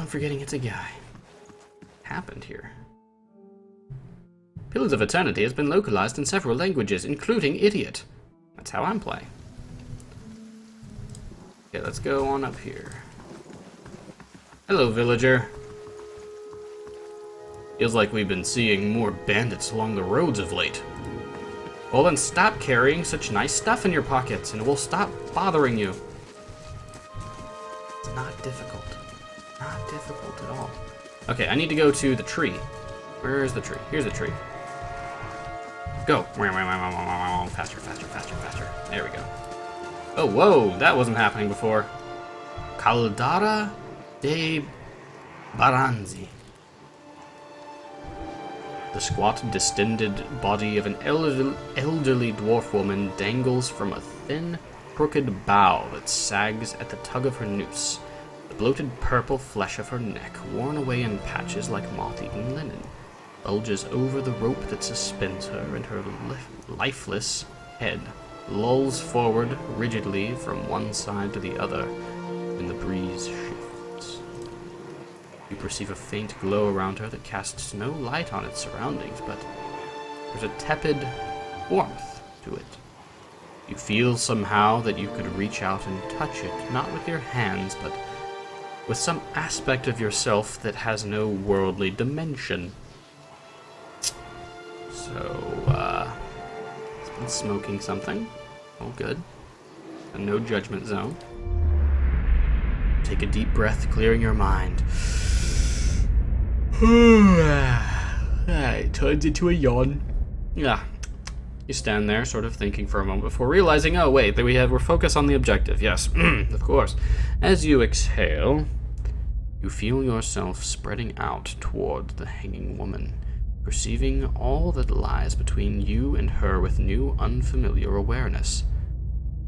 forgetting it's a guy. Happened here. Pillars of Eternity has been localized in several languages, including Idiot. That's how I'm playing. Okay, let's go on up here. Hello, villager. Feels like we've been seeing more bandits along the roads of late. Well then stop carrying such nice stuff in your pockets and we'll stop bothering you. It's not difficult. Not difficult at all. Okay, I need to go to the tree. Where is the tree? Here's the tree. Go. Faster. There we go. Oh, whoa, that wasn't happening before. Caldara de Baranzi. The squat, distended body of an elderly dwarf woman dangles from a thin, crooked bough that sags at the tug of her noose. The bloated purple flesh of her neck, worn away in patches like moth-eaten linen, bulges over the rope that suspends her, and her lifeless head lolls forward rigidly from one side to the other when the breeze shifts. You perceive a faint glow around her that casts no light on its surroundings, but there's a tepid warmth to it. You feel somehow that you could reach out and touch it, not with your hands, but with some aspect of yourself that has no worldly dimension. So, it's been smoking something. All good. A no judgment zone. Take a deep breath, clearing your mind. It turns into a yawn. Yeah. You stand there, sort of thinking for a moment before realizing, oh wait, we're focused on the objective. Yes, of course. As you exhale, you feel yourself spreading out toward the hanging woman, perceiving all that lies between you and her with new, unfamiliar awareness.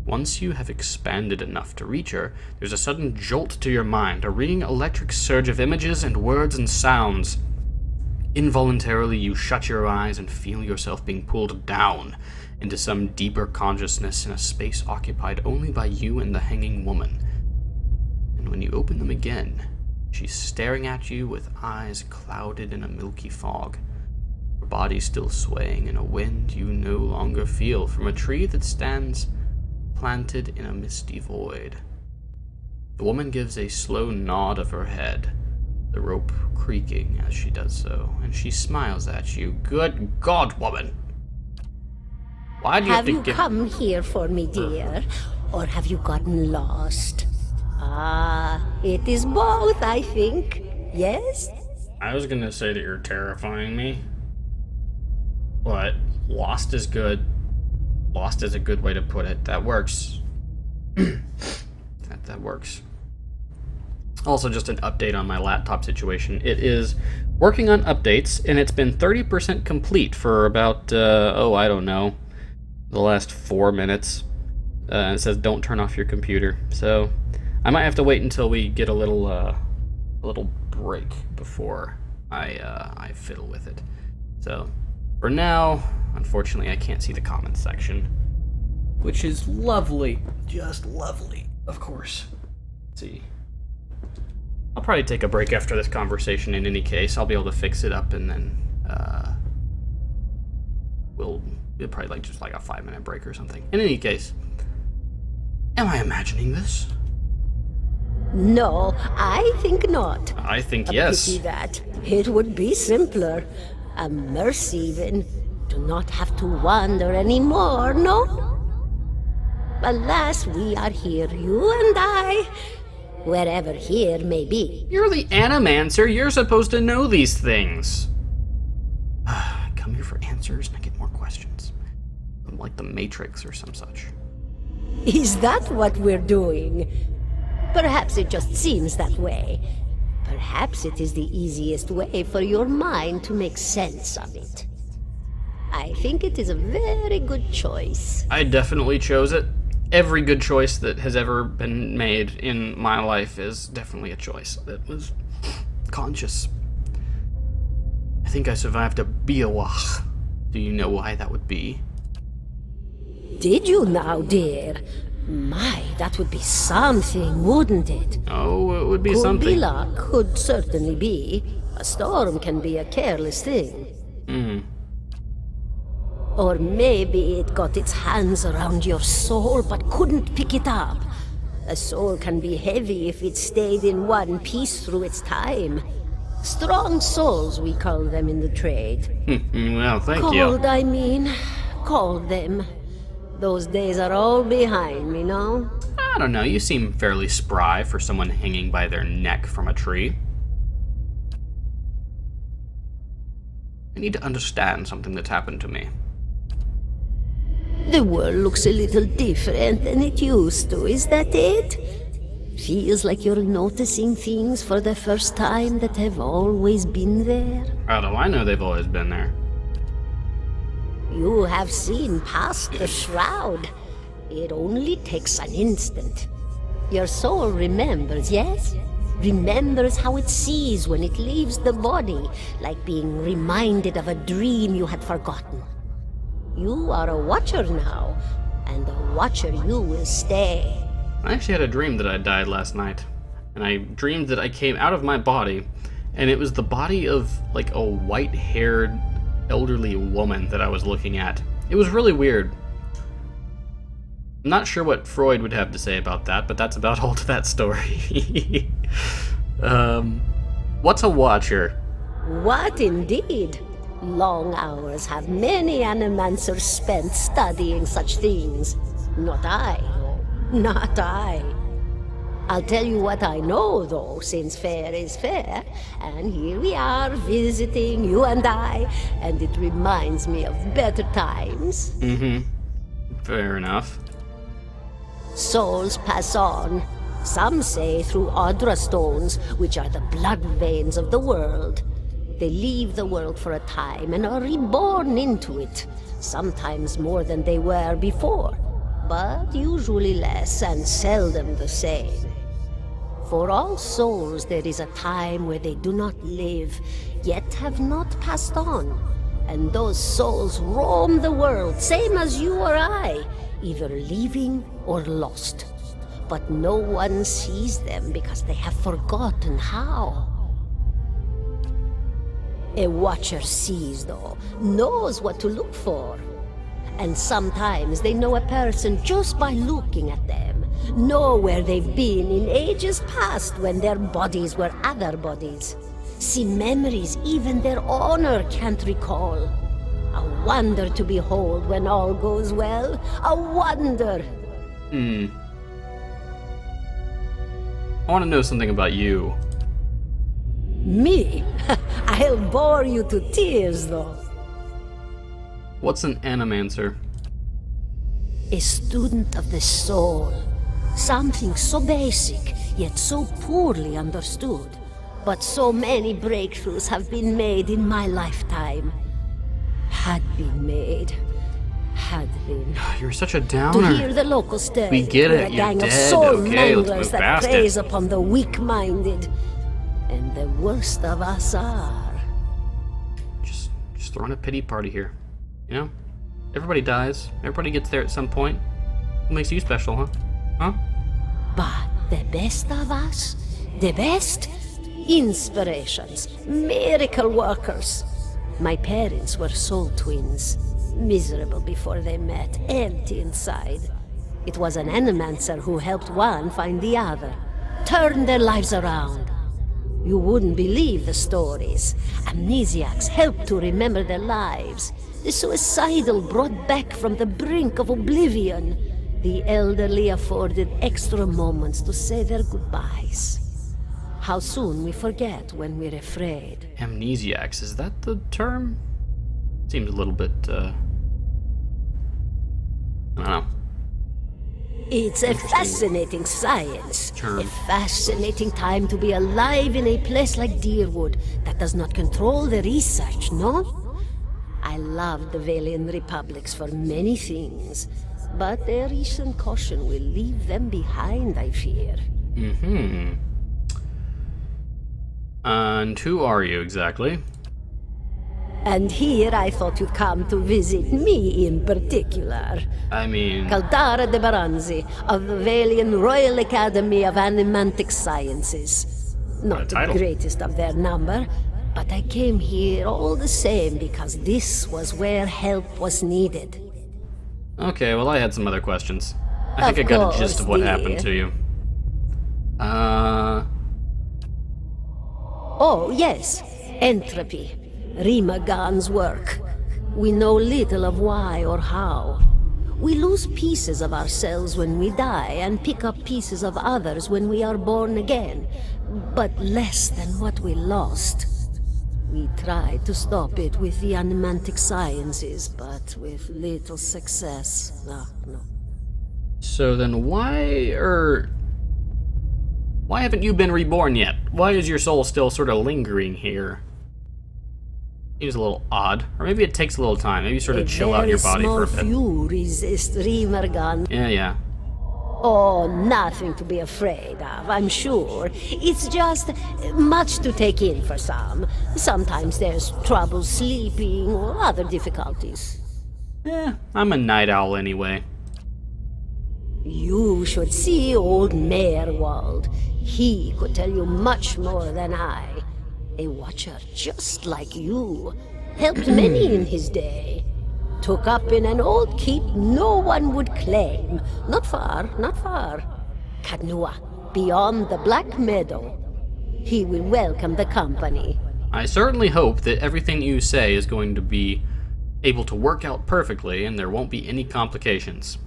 Once you have expanded enough to reach her, there's a sudden jolt to your mind, a ringing electric surge of images and words and sounds. Involuntarily, you shut your eyes and feel yourself being pulled down into some deeper consciousness in a space occupied only by you and the hanging woman. And when you open them again, she's staring at you with eyes clouded in a milky fog, her body still swaying in a wind you no longer feel from a tree that stands planted in a misty void. The woman gives a slow nod of her head, the rope creaking as she does so, and she smiles at you. Good God, woman! Why do you have to give... come here for me, dear? Or have you gotten lost? Ah, it is both, I think. Yes? I was gonna say that you're terrifying me. But lost is good. Lost is a good way to put it. That works. that works. Also, just an update on my laptop situation. It is working on updates, and it's been 30% complete for about, I don't know, the last 4 minutes. It says don't turn off your computer. So I might have to wait until we get a little break before I fiddle with it. So for now, unfortunately, I can't see the comments section, which is lovely, just lovely, of course. Let's see. I'll probably take a break after this conversation in any case. I'll be able to fix it up, and then we'll probably just like a 5-minute break or something. In any case, am I imagining this? No, I think not. I think yes. Pity that. It would be simpler. A mercy even. To not have to wander anymore, no? Alas, we are here, you and I. Wherever here may be. You're the Animancer. You're supposed to know these things. I come here for answers and I get more questions. I'm like the Matrix or some such. Is that what we're doing? Perhaps it just seems that way. Perhaps it is the easiest way for your mind to make sense of it. I think it is a very good choice. I definitely chose it. Every good choice that has ever been made in my life is definitely a choice that was conscious. I think I survived a biawak. Do you know why that would be? Did you now, dear? My, that would be something, wouldn't it? Oh, it would be Could something. be luck, could certainly be. A storm can be a careless thing. Or maybe it got its hands around your soul but couldn't pick it up. A soul can be heavy if it stayed in one piece through its time. Strong souls, we call them in the trade. Well, thank you. Cold, I mean. Called them. Those days are all behind me, no? I don't know, you seem fairly spry for someone hanging by their neck from a tree. I need to understand something that's happened to me. The world looks a little different than it used to, is that it? Feels like you're noticing things for the first time that have always been there. How do I know they've always been there? You have seen past the shroud. It only takes an instant. Your soul remembers, yes? Remembers how it sees when it leaves the body, like being reminded of a dream you had forgotten. You are a watcher now, and a watcher you will stay. I actually had a dream that I died last night, and I dreamed that I came out of my body, and it was the body of like a white-haired elderly woman that I was looking at. It was really weird. I'm not sure what Freud would have to say about that, but that's about all to that story. What's a watcher? What indeed? Long hours have many animancers spent studying such things. Not I, though. Not I. I'll tell you what I know, though, since fair is fair, and here we are visiting, you and I, and it reminds me of better times. Fair enough. Souls pass on. Some say through Audra stones, which are the blood veins of the world. They leave the world for a time and are reborn into it, sometimes more than they were before, but usually less and seldom the same. For all souls there is a time where they do not live, yet have not passed on, and those souls roam the world, same as you or I, either leaving or lost. But no one sees them because they have forgotten how. A watcher sees, though, knows what to look for. And sometimes they know a person just by looking at them, know where they've been in ages past when their bodies were other bodies. See memories even their owner can't recall. A wonder to behold when all goes well. A wonder! I want to know something about you. Me? I'll bore you to tears, though. What's an animancer? A student of the soul. Something so basic, yet so poorly understood. But so many breakthroughs have been made in my lifetime. Had been made. Had been. You're such a To downer. hear the locals tell, We get we're it, a you're gang of dead, soul okay, let's manglers move that past preys it. upon the weak-minded. And the worst of us are. Just throwing a pity party here. You know? Everybody dies. Everybody gets there at some point. What makes you special, huh? Huh? But the best of us, the best, inspirations, miracle workers. My parents were soul twins, miserable before they met, empty inside. It was an animancer who helped one find the other, turned their lives around. You wouldn't believe the stories. Amnesiacs helped to remember their lives. The suicidal brought back from the brink of oblivion. The elderly afforded extra moments to say their goodbyes. How soon we forget when we're afraid. Amnesiacs, is that the term? Seems a little bit, I don't know. It's a fascinating science. Term. A fascinating time to be alive in a place like Deerwood that does not control the research, no? I love the Valian Republics for many things, but their recent caution will leave them behind, I fear. And who are you exactly? And here I thought you'd come to visit me in particular. I mean, Caldara de Baranzi, of the Valian Royal Academy of Animantic Sciences. Not the title. greatest of their number, but I came here all the same because this was where help was needed. okay, well I had some other questions. I think Of I got a gist course, of what dear. happened to you. Oh, yes, entropy. Rimagan's work. We know little of why or how. We lose pieces of ourselves when we die and pick up pieces of others when we are born again, but less than what we lost. We tried to stop it with the animantic sciences, but with little success. No. So then why haven't you been reborn yet? Why is your soul still sort of lingering here? Seems a little odd. Or maybe it takes a little time. Maybe you sort of chill out your body for a bit. Few resist Rimergan. Yeah. Oh, nothing to be afraid of, I'm sure. It's just much to take in for some. Sometimes there's trouble sleeping or other difficulties. I'm a night owl anyway. You should see old Meerwald. He could tell you much more than I. A watcher just like you. Helped many in his day. Took up in an old keep no one would claim. Not far. Kadnua, beyond the Black Meadow. He will welcome the company. I certainly hope that everything you say is going to be able to work out perfectly and there won't be any complications.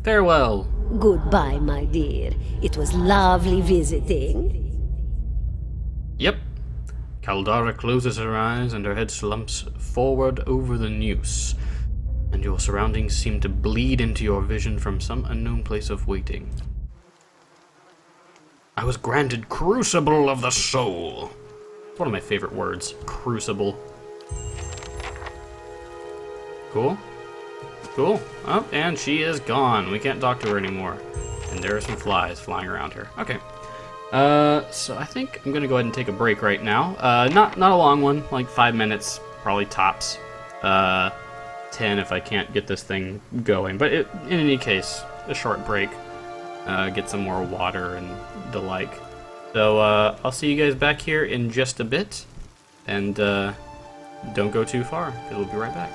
Farewell. Goodbye, my dear. It was lovely visiting. Yep. Caldara closes her eyes and her head slumps forward over the noose, and your surroundings seem to bleed into your vision from some unknown place of waiting. I was granted Crucible of the Soul. It's one of my favorite words, Crucible. Cool. Oh, and she is gone. We can't talk to her anymore. And there are some flies flying around her. Okay. So I think I'm gonna go ahead and take a break right now. Not a long one, like 5 minutes, probably tops. 10 if I can't get this thing going. But in any case, a short break. Get some more water and the like. So I'll see you guys back here in just a bit. And don't go too far, because we'll be right back.